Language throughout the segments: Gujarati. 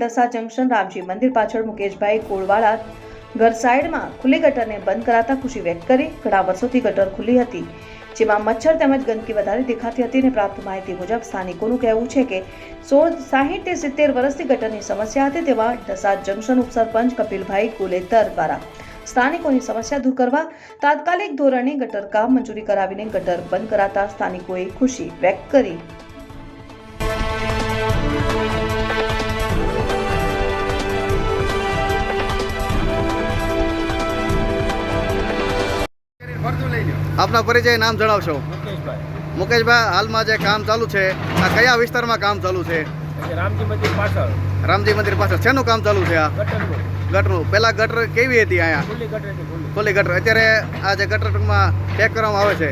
ડસા જંકશન રામજી મંદિર પાછળ મુકેશભાઈ કોળવાળા ઘર સાઈડમાં ખુલ્લી ગટરને બંધ કરાતા ખુશી વ્યક્ત કરી. ઘણા વર્ષોથી ગટર ખુલ્લી હતી, જેમાં મચ્છર તેમજ ગંદકી વધારે દેખાતી હતી અને પ્રાપ્ત માહિતી મુજબ સ્થાનિકોનું કહેવું છે કે 60 થી 70 વર્ષથી ગટરની સમસ્યા હતી. તેવા ડસા જંકશન ઉપસરપંચ કપિલભાઈ કોલેતર દ્વારા સ્થાનિકોની સમસ્યા દૂર કરવા તાત્કાલિક ધોરણે ગટર કામ મંજૂરી કરાવીને ગટર બંધ કરાતા સ્થાનિકોએ ખુશી વ્યક્ત કરી. આપના પરિચય નામ જણાવશો. મુકેશભાઈ, હાલમાં જે કામ ચાલુ છે આ કયા વિસ્તારમાં કામ ચાલુ છે? રામજી મંદિર પાછળ. રામજી મંદિર પાછળ શેનું કામ ચાલુ છે? આ ગટરનું. પહેલા ગટર કેવી હતી અહીંયા? ખુલ્લી ગટર. અત્યારે આ જે ગટર ટૂંકમાં પેક કરવામાં આવે છે,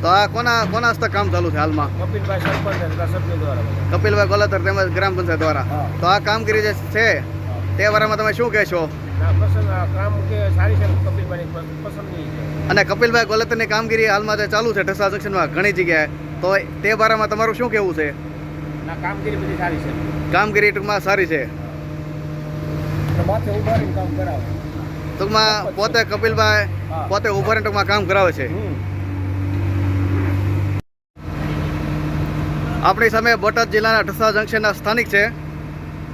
તો આ કોના હસ્તક કામ ચાલુ છે હાલમાં? કપિલભાઈ સરપંચ સભ્યો દ્વારા. કપિલભાઈ કોલાતર તેમજ ગ્રામ પંચાયત દ્વારા. તો આ કામગીરી જે છે તે બારામાં તમે શું કહેશો? કામ કે સારી છે, કપિલભાઈની પસંદગી છે. અને કપિલભાઈ કોલાતરની કામગીરી હાલમાં જે ચાલુ છે ઢસા જંકશનમાં ઘણી જગ્યાએ, તો તે બારામાં તમારું શું કહેવું છે? કામગીરી બધી સારી છે. કામગીરી ટૂંકમાં સારી છે. માથે ઉભા રહીને કામ કરાવે. ટૂંકમાં પોતે કપિલભાઈ પોતે ઉભા રહીને ટૂંકમાં કામ કરાવે છે. આપણી સામે બોટાદ જિલ્લાના ઢસા જંકશનના સ્થાનિક છે.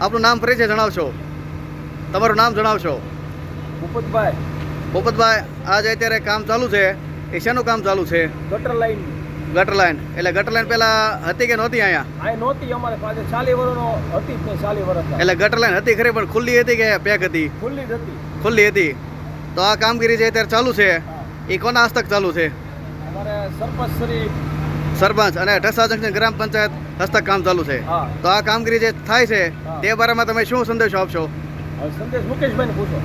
આપનું નામ પરિચય જણાવશો. તમારું નામ જણાવશો. પોપતભાઈ, આ જે અત્યારે કામ ચાલુ છે એ શેનું કામ ચાલુ છે? ગટર લાઈન. ગટર લાઈન. એટલે ગટર લાઈન પહેલા હતી કે નહોતી અહીંયા? આ નહોતી, અમારે પાસે 40 વર્ષનો હતી જ નહીં. 40 વર્ષ. એટલે ગટર લાઈન હતી ખરી, પણ ખુલ્લી હતી કે પેક હતી? ખુલ્લી જ હતી. ખુલ્લી હતી. તો આ કામગીરી જે અત્યારે ચાલુ છે એ કોના હસ્તક ચાલુ છે? અમારે સરપંચ અને ઢસા જંકશન ગ્રામ પંચાયત હસ્તક કામ ચાલુ છે. તો આ કામગીરી જે થાય છે તે બારામાં તમે શું સંદેશો આપશો? સંદેશ મુકેશભાઈને પૂછો.